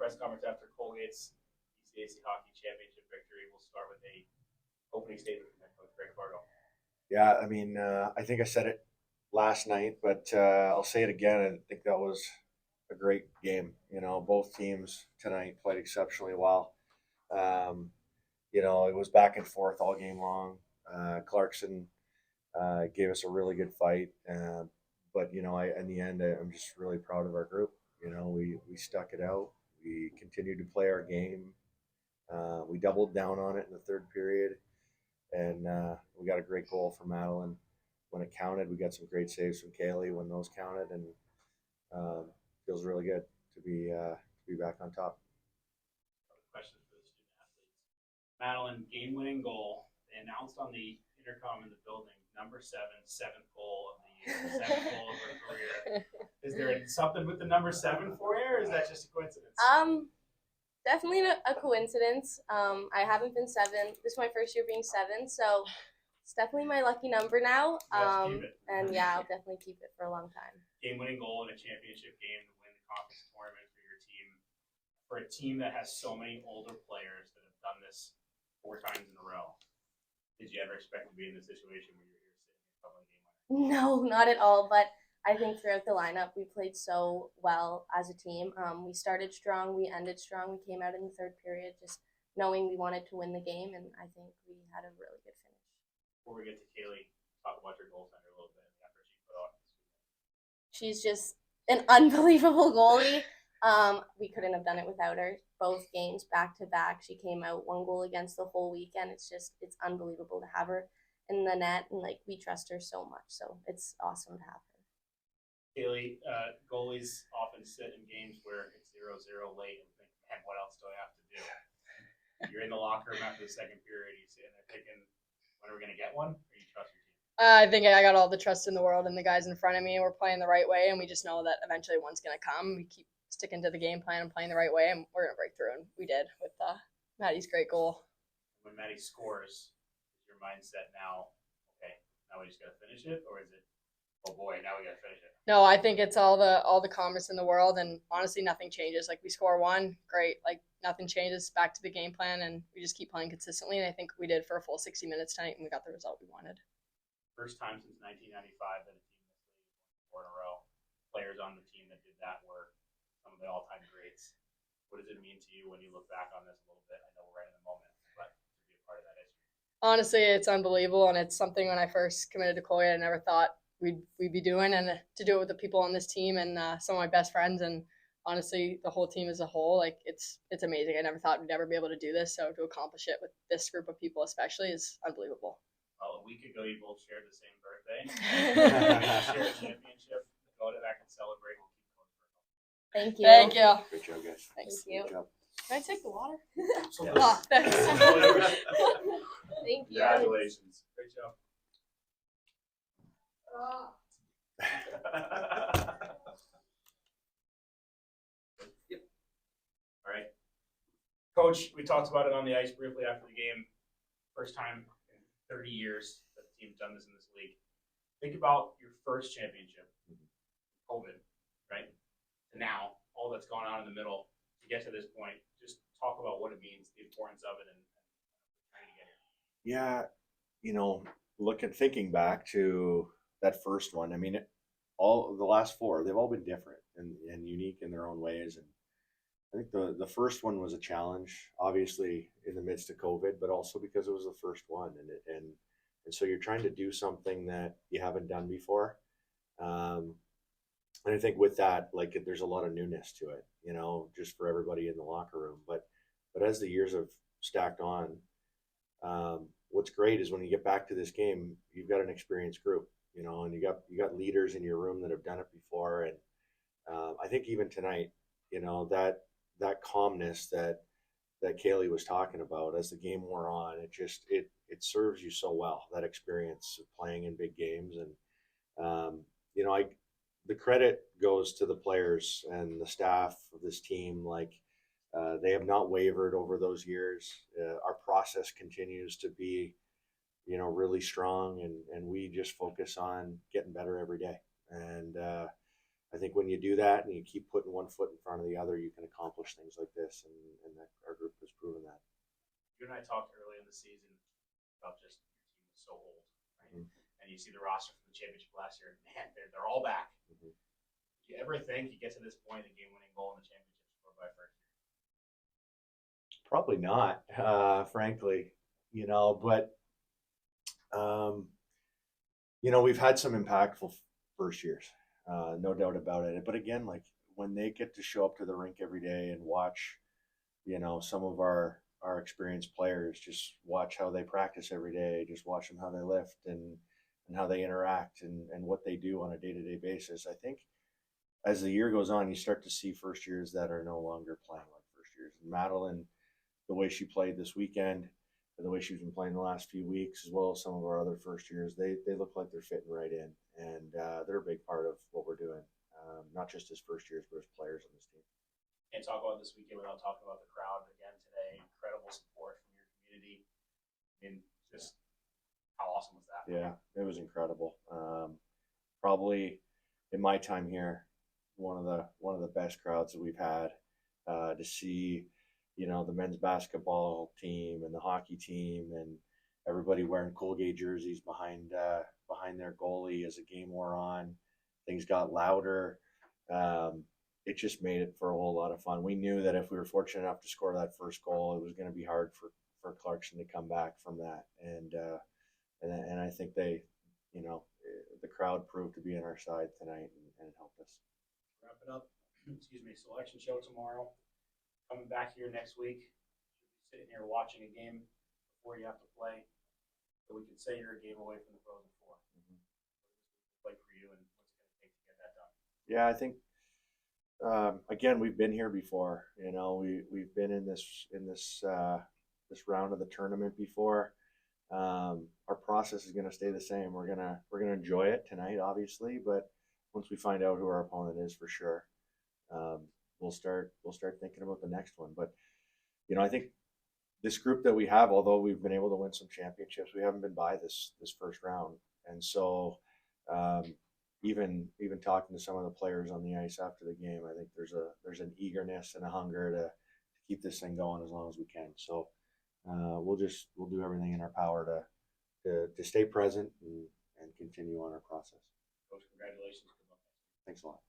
press conference after Colgate's ECAC Hockey Championship victory. We'll start with a opening statement from head coach Greg Fargo. Yeah, I mean, I think I said it last night, but I'll say it again. I think that was a great game. Both teams tonight played exceptionally well. It was back and forth all game long. Clarkson gave us a really good fight, but in the end, I'm just really proud of our group. We stuck it out. We continued to play our game. We doubled down on it in the third period, and we got a great goal from Madeline when it counted. We got some great saves from Kaylee when those counted, and feels really good to be back on top. Questions for the student athletes. Madeline, game-winning goal. They announced on the intercom in the building, number 7, 7th goal of the year, 7th goal of her career. Is there something with the number 7 for you, or is that just a coincidence? Definitely a coincidence. I haven't been 7. This is my first year being 7, so it's definitely my lucky number now. And yeah, I'll definitely keep it for a long time. Game-winning goal in a championship game to win the conference tournament for your team. For a team that has so many older players that have done this 4 times in a row, did you ever expect to be in this situation where you're here sitting in public game winner? No, not at all. But I think throughout the lineup, we played so well as a team. We started strong, we ended strong. We came out in the third period just knowing we wanted to win the game, and I think we had a really good finish. Before we get to Kaylee, talk about your goaltender a little bit and the effort she put on this weekend. She's just an unbelievable goalie. We couldn't have done it without her. Both games back to back, she came out 1 goal against the whole weekend. It's unbelievable to have her in the net, and we trust her so much. So it's awesome to have her. Kaylee, goalies often sit in games where it's 0-0 late and think, man, what else do I have to do? You're in the locker room after the second period. You're sitting there thinking, when are we going to get one? Or you trust your team? I think I got all the trust in the world in the guys in front of me. We're playing the right way, and we just know that eventually one's going to come. We keep sticking to the game plan and playing the right way, and we're going to break through, and we did with Maddie's great goal. When Maddie scores, is your mindset now, okay, now we just got to finish it? Or is it, oh boy, now we got to finish it? No, I think it's all the calmness in the world, and honestly, nothing changes. We score 1, great. Nothing changes. Back to the game plan, and we just keep playing consistently. And I think we did for a full 60 minutes tonight, and we got the result we wanted. First time since 1995 that a team this league won 4 in a row. Players on the team that did that were some of the all-time greats. What does it mean to you when you look back on this a little bit? I know we're right in the moment, but to be a part of that history. Honestly, it's unbelievable, and it's something when I first committed to Colgate, I never thought we'd be doing, and to do it with the people on this team and some of my best friends, and honestly, the whole team as a whole, it's amazing. I never thought we'd ever be able to do this, so to accomplish it with this group of people especially is unbelievable. Well, a week ago, you both shared the same birthday. Share a championship. Go to back and celebrate. We'll keep going for a couple. Thank you. Thank you. Great job, guys. Thanks. Thank you. Good job. Can I take the water? Absolutely. Oh, thanks. Thank you. Congratulations. Great job. Yep. All right. Coach, we talked about it on the ice briefly after the game. First time in 30 years that the team's done this in this league. Think about your first championship, COVID, right? And now, all that's gone on in the middle to get to this point. Just talk about what it means, the importance of it, and trying to get here. Yeah, thinking back to that first one, I mean, all the last 4, they've all been different and unique in their own ways. And I think the first one was a challenge, obviously in the midst of COVID, but also because it was the first one, and so you're trying to do something that you haven't done before. And I think with that, there's a lot of newness to it, just for everybody in the locker room. But as the years have stacked on, what's great is when you get back to this game, you've got an experienced group, and you got leaders in your room that have done it before. And I think even tonight, that calmness that Kaylee was talking about as the game wore on, it serves you so well, that experience of playing in big games. And the credit goes to the players and the staff of this team. They have not wavered over those years. Our process continues to be, really strong, and we just focus on getting better every day. And I think when you do that and you keep putting one foot in front of the other, you can accomplish things like this, and that our group has proven that. You and I talked early in the season about just your team was so old, right? Mhm. And you see the roster from the championship last year, man, they're all back. Mhm. Do you ever think you get to this point, the game-winning goal in the championship scored by first year? Probably not, frankly, but we've had some impactful first years, no doubt about it. But again, like when they get to show up to the rink every day and watch, some of our experienced players, just watch how they practice every day, just watch them how they lift and how they interact and what they do on a day-to-day basis. I think as the year goes on, you start to see first years that are no longer playing like first years. And Madeline, the way she played this weekend, and the way she's been playing the last few weeks, as well as some of our other first years, they look like they're fitting right in, and they're a big part of what we're doing, not just as first years, but as players on this team. Can't talk about this weekend without talking about the crowd again today. Incredible support from your community. I mean, just how awesome was that? Yeah, it was incredible. Probably in my time here, one of the best crowds that we've had, to see, the men's basketball team and the hockey team and everybody wearing Colgate jerseys behind their goalie as the game wore on. Things got louder. It just made it for a whole lot of fun. We knew that if we were fortunate enough to score that first goal, it was going to be hard for Clarkson to come back from that. And I think they, the crowd proved to be on our side tonight, and it helped us. Wrap it up. Excuse me. Selection show tomorrow. Coming back here next week. Should be sitting here watching a game before you have to play, so we can say you're a game away from the Frozen Four. What does this look like for you, and what's it going to take to get that done? Yeah, I think again, we've been here before. We've been in this round of the tournament before. Our process is going to stay the same. We're gonna enjoy it tonight, obviously, but once we find out who our opponent is, for sure, we'll start thinking about the next one. But I think this group that we have, although we've been able to win some championships, we haven't been by this first round, and so. Even talking to some of the players on the ice after the game, I think there's an eagerness and a hunger to keep this thing going as long as we can. So we'll do everything in our power to stay present and continue on our process. Coach, congratulations. Good luck. Thanks a lot.